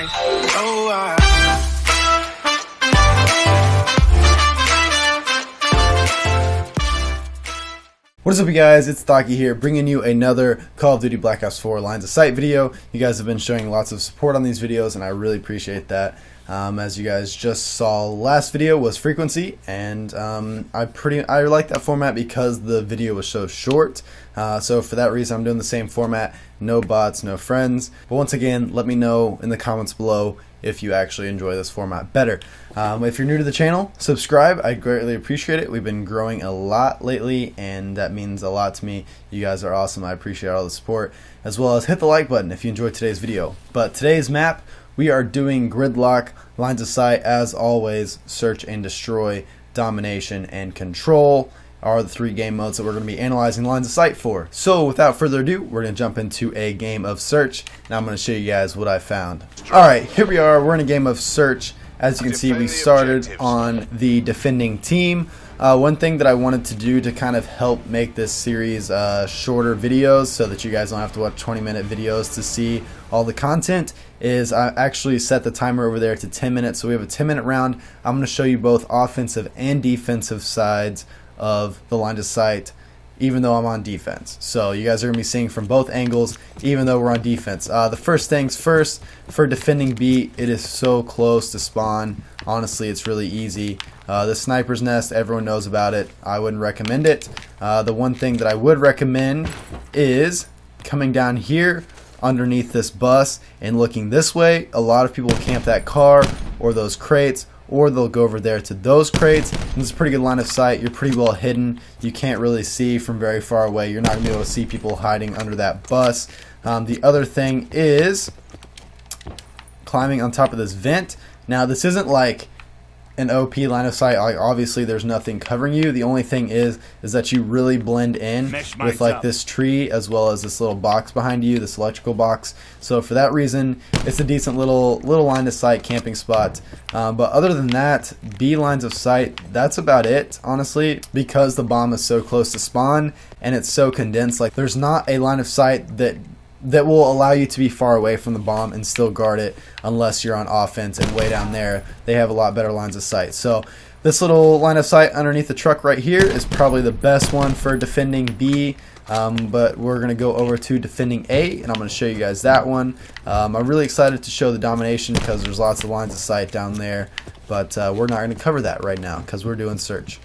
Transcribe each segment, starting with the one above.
night. Oh, What is up, you guys? It's Thockey here, bringing you another Call of Duty Black Ops 4 Lines of Sight video. You guys have been showing lots of support on these videos, and I really appreciate that. As you guys just saw, last video was frequency, and I like that format because the video was so short. So for that reason, I'm doing the same format. No bots, no friends. But once again, let me know in the comments below if you actually enjoy this format better. If you're new to the channel, subscribe. I greatly appreciate it. We've been growing a lot lately, and that means a lot to me. You guys are awesome. I appreciate all the support, as well as hit the like button if you enjoyed today's video. But today's map, we are doing Gridlock, Lines of Sight, as always. Search and Destroy, Domination, and Control are the three game modes that we're going to be analyzing Lines of Sight for. So without further ado, we're going to jump into a game of Search, and I'm going to show you guys what I found. Alright, here we are. We're in a game of Search. As you can see, we started on the defending team. One thing that I wanted to do to kind of help make this series shorter videos so that you guys don't have to watch 20-minute videos to see all the content is I actually set the timer over there to 10 minutes. So we have a 10-minute round. I'm going to show you both offensive and defensive sides of the line of sight, even though I'm on defense. So you guys are going to be seeing from both angles, even though we're on defense. The first things first, for defending B, it is so close to spawn. Honestly, it's really easy. The sniper's nest, everyone knows about it. I wouldn't recommend it. The one thing that I would recommend is coming down here underneath this bus and looking this way. A lot of people camp that car or those crates, or they'll go over there to those crates. And it's a pretty good line of sight. You're pretty well hidden. You can't really see from very far away. You're not going to be able to see people hiding under that bus. The other thing is climbing on top of this vent. Now, this isn't like an OP line of sight. Like, obviously there's nothing covering you. The only thing is that you really blend in with like this tree, as well as this little box behind you, this electrical box. So for that reason, it's a decent little line of sight camping spot. But other than that, B lines of sight, that's about it, honestly, because the bomb is so close to spawn and it's so condensed. Like, there's not a line of sight that will allow you to be far away from the bomb and still guard it, unless you're on offense, and way down there they have a lot better lines of sight. So this little line of sight underneath the truck right here is probably the best one for defending B. But we're going to go over to defending A, and I'm going to show you guys that one. I'm really excited to show the Domination because there's lots of lines of sight down there, but we're not going to cover that right now because we're doing Search.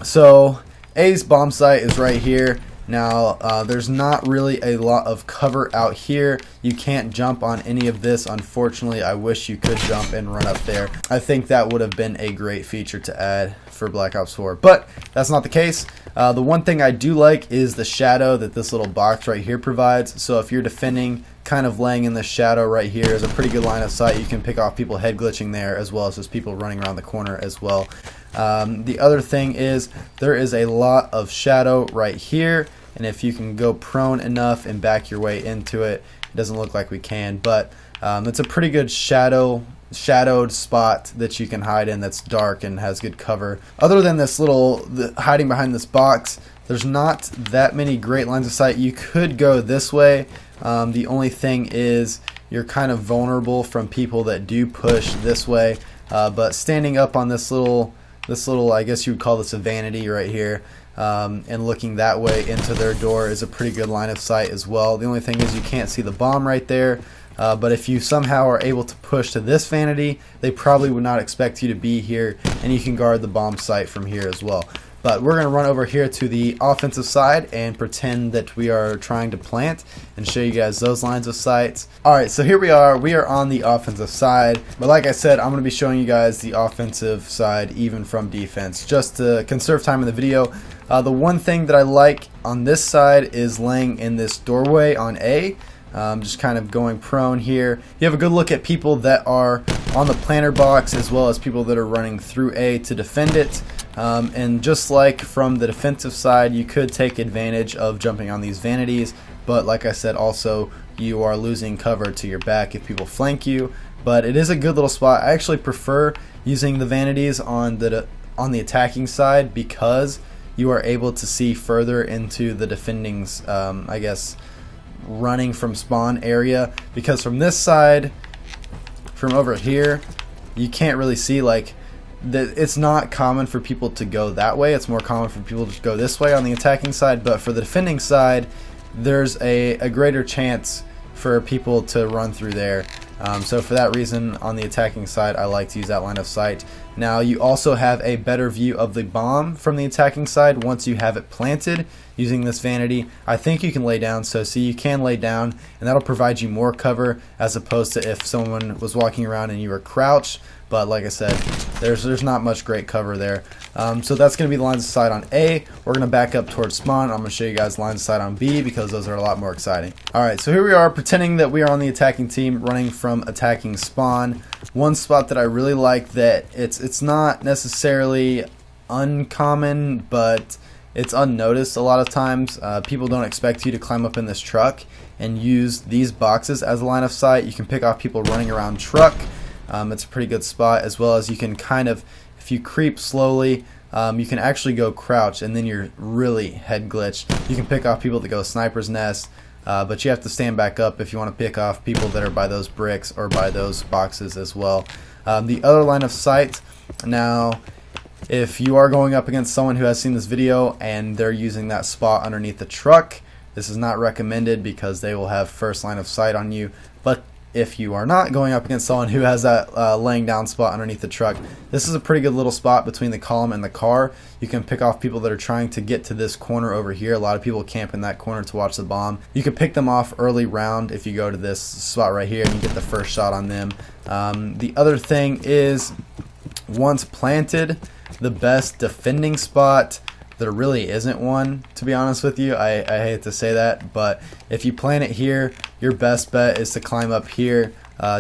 So A's bomb site is right here. Now, there's not really a lot of cover out here. You can't jump on any of this, unfortunately. I wish you could jump and run up there. I think that would have been a great feature to add for Black Ops 4, but that's not the case. The one thing I do like is the shadow that this little box right here provides. So if you're defending, kind of laying in the shadow right here is a pretty good line of sight. You can pick off people head glitching there, as well as just people running around the corner as well. The other thing is there is a lot of shadow right here, and if you can go prone enough and back your way into it, it doesn't look like we can, but it's a pretty good shadowed spot that you can hide in that's dark and has good cover. Other than this hiding behind this box, there's not that many great lines of sight. You could go this way. The only thing is you're kind of vulnerable from people that do push this way, but standing up on this little, I guess you would call this a vanity right here, and looking that way into their door is a pretty good line of sight as well. The only thing is you can't see the bomb right there, but if you somehow are able to push to this vanity, they probably would not expect you to be here, and you can guard the bomb site from here as well. But we're going to run over here to the offensive side and pretend that we are trying to plant and show you guys those lines of sight. Alright, so here we are. We are on the offensive side. But like I said, I'm going to be showing you guys the offensive side even from defense, just to conserve time in the video. The one thing that I like on this side is laying in this doorway on A. Just kind of going prone here. You have a good look at people that are on the planter box, as well as people that are running through A to defend it. And just like from the defensive side, you could take advantage of jumping on these vanities, but like I said, also you are losing cover to your back if people flank you. But it is a good little spot. I actually prefer using the vanities on the attacking side because you are able to see further into the defending's, I guess, running from spawn area, because from this side from over here, you can't really see, like, it's not common for people to go that way. It's more common for people to go this way on the attacking side, but for the defending side, there's a greater chance for people to run through there. So for that reason, on the attacking side, I like to use that line of sight. Now, you also have a better view of the bomb from the attacking side once you have it planted using this vanity. I think you can lay down, so see, you can lay down, and that'll provide you more cover as opposed to if someone was walking around and you were crouched. But like I said, there's not much great cover there. So that's going to be the lines of sight on A. We're going to back up towards spawn. I'm going to show you guys lines of sight on B because those are a lot more exciting. Alright, so here we are pretending that we are on the attacking team running from attacking spawn. One spot that I really like that it's not necessarily uncommon, but it's unnoticed a lot of times. People don't expect you to climb up in this truck and use these boxes as a line of sight. You can pick off people running around truck. It's a pretty good spot, as well as you can kind of, if you creep slowly, you can actually go crouch, and then you're really head glitched. You can pick off people that go sniper's nest, but you have to stand back up if you want to pick off people that are by those bricks or by those boxes as well. The other line of sight, now, if you are going up against someone who has seen this video and they're using that spot underneath the truck, this is not recommended because they will have first line of sight on you. But if you are not going up against someone who has that laying down spot underneath the truck, this is a pretty good little spot between the column and the car. You can pick off people that are trying to get to this corner over here. A lot of people camp in that corner to watch the bomb. You can pick them off early round if you go to this spot right here and you get the first shot on them. The other thing is, once planted, the best defending spot, there really isn't one, to be honest with you. I hate to say that, but if you plant it here, your best bet is to climb up here,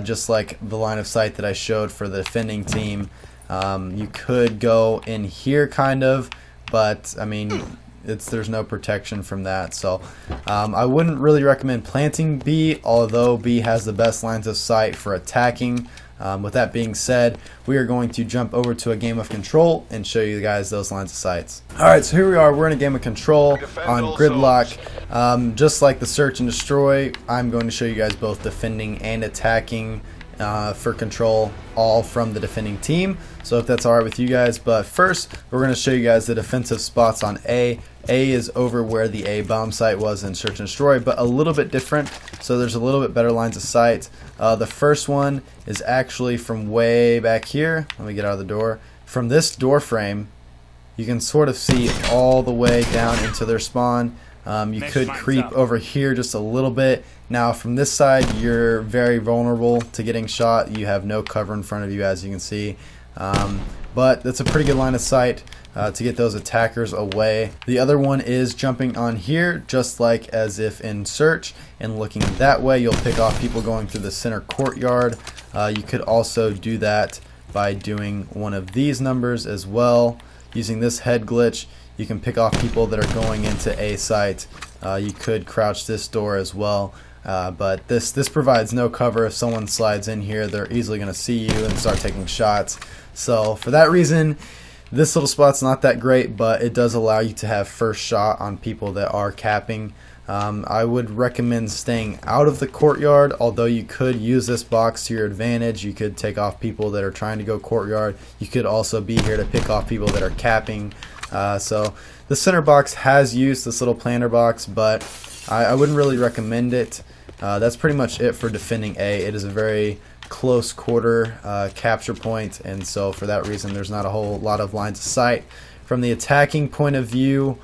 just like the line of sight that I showed for the defending team. You could go in here kind of, but I mean, there's no protection from that. So I wouldn't really recommend planting B, although B has the best lines of sight for attacking. With that being said, we are going to jump over to a game of Control and show you guys those lines of sights. Alright, so here we are. We're in a game of Control on Gridlock. Just like the Search and Destroy, I'm going to show you guys both defending and attacking for Control, all from the defending team. So if that's alright with you guys, but first we're going to show you guys the defensive spots on A. A is over where the A bomb site was in Search and Destroy, but a little bit different, so there's a little bit better lines of sight. The first one is actually from way back here. Let me get out of the door. From this door frame, you can sort of see all the way down into their spawn. You could creep over here just a little bit. Now from this side, you're very vulnerable to getting shot. You have no cover in front of you, as you can see. But that's a pretty good line of sight to get those attackers away. The other one is jumping on here, just like as if in Search, and looking that way. You'll pick off people going through the center courtyard. You could also do that by doing one of these numbers as well. Using this head glitch, you can pick off people that are going into A site. You could crouch this door as well. But this provides no cover. If someone slides in here, they're easily going to see you and start taking shots. So for that reason, this little spot's not that great, but it does allow you to have first shot on people that are capping. I would recommend staying out of the courtyard, although you could use this box to your advantage. You could take off people that are trying to go courtyard. You could also be here to pick off people that are capping. So the center box has used this little planter box, but I wouldn't really recommend it. That's pretty much it for defending A. It is a very close quarter capture point, and so for that reason there's not a whole lot of lines of sight. From the attacking point of view,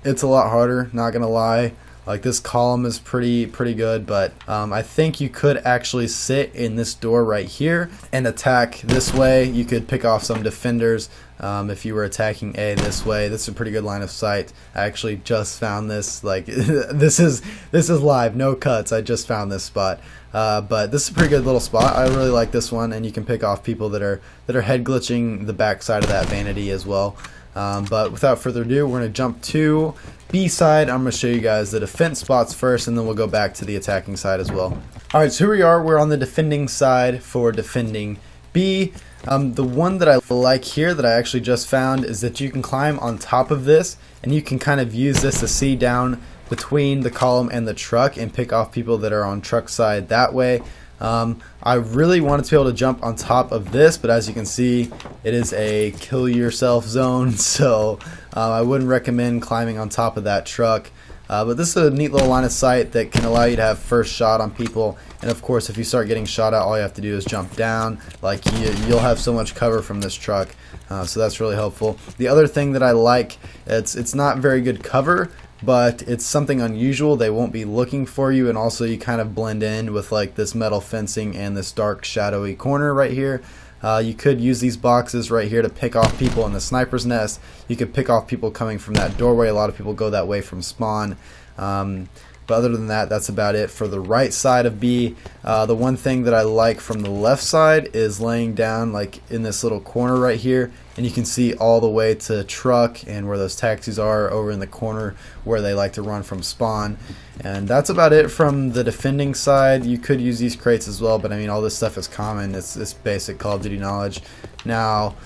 it's a lot harder, not gonna lie. Like, this column is pretty good, but I think you could actually sit in this door right here and attack this way. You could pick off some defenders if you were attacking A this way. This is a pretty good line of sight. I actually just found this. Like, this is live, no cuts. I just found this spot. But this is a pretty good little spot. I really like this one, and you can pick off people that are head glitching the back side of that vanity as well. But without further ado, we're going to jump to B side. I'm going to show you guys the defense spots first, and then we'll go back to the attacking side as well. Alright, so here we are. We're on the defending side for defending B. The one that I like here that I actually just found is that you can climb on top of this, and you can kind of use this to see down between the column and the truck and pick off people that are on truck side that way. I really wanted to be able to jump on top of this, but as you can see, it is a kill yourself zone, so I wouldn't recommend climbing on top of that truck. But this is a neat little line of sight that can allow you to have first shot on people, and of course if you start getting shot at, all you have to do is jump down. Like you'll have so much cover from this truck, so that's really helpful. The other thing that I like, it's not very good cover, but it's something unusual. They won't be looking for you, and also you kind of blend in with like this metal fencing and this dark shadowy corner right here. You could use these boxes right here to pick off people in the sniper's nest. You could pick off people coming from that doorway. A lot of people go that way from spawn. But other than that, that's about it for the right side of B. The one thing that I like from the left side is laying down like in this little corner right here, and you can see all the way to truck and where those taxis are over in the corner where they like to run from spawn. And that's about it from the defending side. You could use these crates as well, but I mean all this stuff is common. It's basic Call of Duty knowledge. Now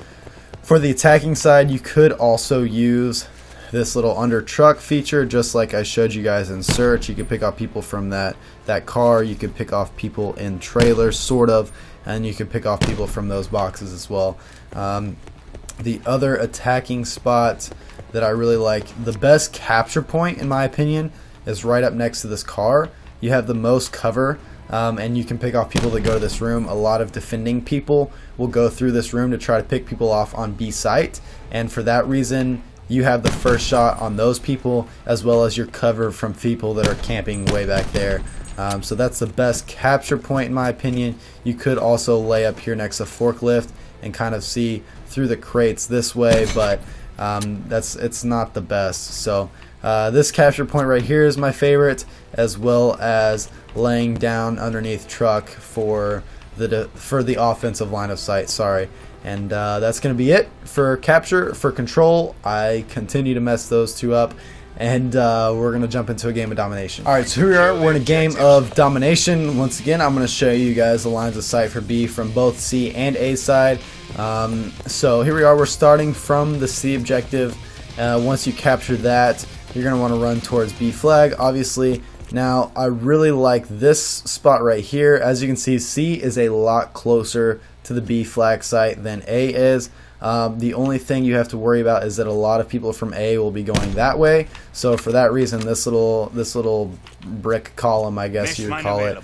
for the attacking side, you could also use this little under truck feature, just like I showed you guys in search. You could pick off people from that car. You could pick off people in trailers, sort of, and you could pick off people from those boxes as well. The other attacking spot that I really like, the best capture point in my opinion, is right up next to this car. You have the most cover, and you can pick off people that go to this room. A lot of defending people will go through this room to try to pick people off on B site, and for that reason you have the first shot on those people, as well as your cover from people that are camping way back there. So that's the best capture point in my opinion. You could also lay up here next to forklift and kind of see through the crates this way, but it's not the best. So this capture point right here is my favorite, as well as laying down underneath truck for the offensive line of sight. Sorry. And that's going to be it for capture. For control, I continue to mess those two up, and we're going to jump into a game of domination. Alright, so here we are. We're in a game of domination. Once again, I'm going to show you guys the lines of sight for B from both C and A side. So here we are. We're starting from the C objective. Once you capture that, you're going to want to run towards B flag, obviously. Now, I really like this spot right here. As you can see, C is a lot closer to the B flag site than A is. The only thing you have to worry about is that a lot of people from A will be going that way. So for that reason, this little brick column, I guess you would call it,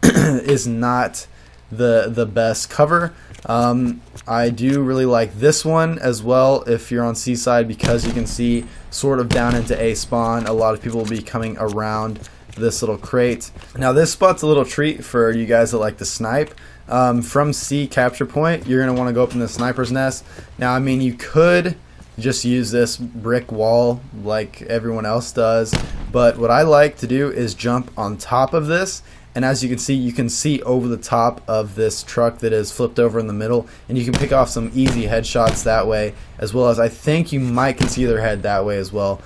is not the best cover. I do really like this one as well if you're on C side, because you can see sort of down into A spawn. A lot of people will be coming around this little crate. Now this spot's a little treat for you guys that like to snipe. From C capture point, you're going to want to go up in the sniper's nest. Now, I mean, you could just use this brick wall like everyone else does, but what I like to do is jump on top of this, and as you can see over the top of this truck that is flipped over in the middle, and you can pick off some easy headshots that way, as well as I think you might can see their head that way as well.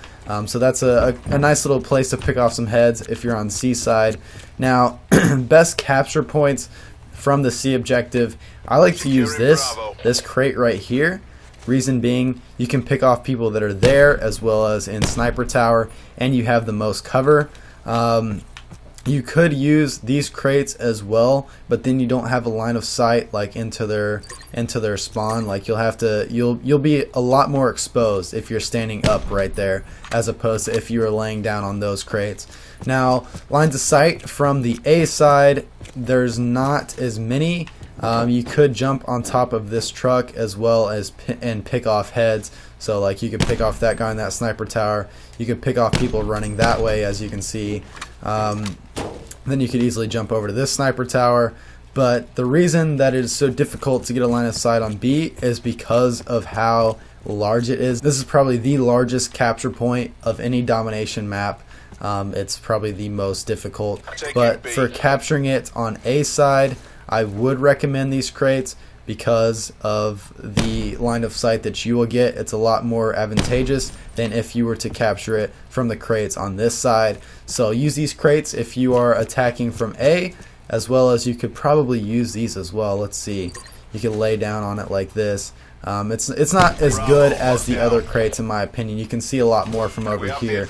So that's a nice little place to pick off some heads if you're on C side. Now, best capture points from the C objective, I like to use this crate right here. Reason being, you can pick off people that are there as well as in sniper tower, and you have the most cover. You could use these crates as well, but then you don't have a line of sight like into their spawn. Like you'll be a lot more exposed if you're standing up right there, as opposed to if you were laying down on those crates. Now, lines of sight from the A side, there's not as many. You could jump on top of this truck as well as and pick off heads. So like you could pick off that guy in that sniper tower. You could pick off people running that way, as you can see. Then you could easily jump over to this sniper tower. But the reason that it is so difficult to get a line of sight on B is because of how large it is. This is probably the largest capture point of any domination map. It's probably the most difficult. But for capturing it on A side, I would recommend these crates because of the line of sight that you will get. It's a lot more advantageous than if you were to capture it from the crates on this side. So use these crates if you are attacking from A, as well as you could probably use these as well. Let's see. You could lay down on it like this. It's not as good as the other crates in my opinion. You can see a lot more from over here.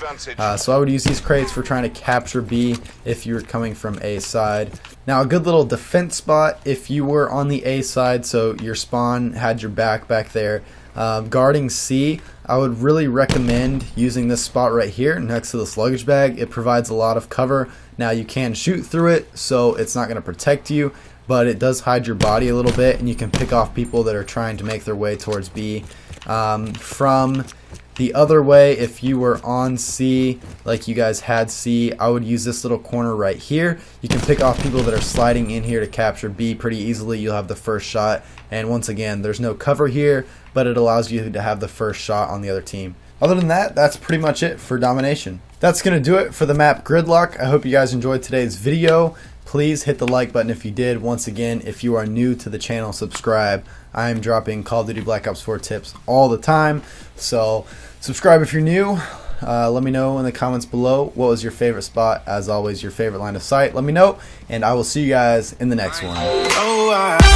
So I would use these crates for trying to capture B if you're coming from A side. Now a good little defense spot if you were on the A side, so your spawn had your back there. Guarding C, I would really recommend using this spot right here next to this luggage bag. It provides a lot of cover. Now you can shoot through it, so it's not going to protect you, but it does hide your body a little bit, and you can pick off people that are trying to make their way towards B. From the other way, if you were on C, like you guys had C, I would use this little corner right here. You can pick off people that are sliding in here to capture B pretty easily. You'll have the first shot, and once again, there's no cover here, but it allows you to have the first shot on the other team. Other than that, that's pretty much it for Domination. That's going to do it for the map Gridlock. I hope you guys enjoyed today's video. Please hit the like button if you did. Once again, if you are new to the channel, subscribe. I am dropping Call of Duty Black Ops 4 tips all the time, so subscribe if you're new. Let me know in the comments below what was your favorite spot. As always, your favorite line of sight. Let me know, and I will see you guys in the next one.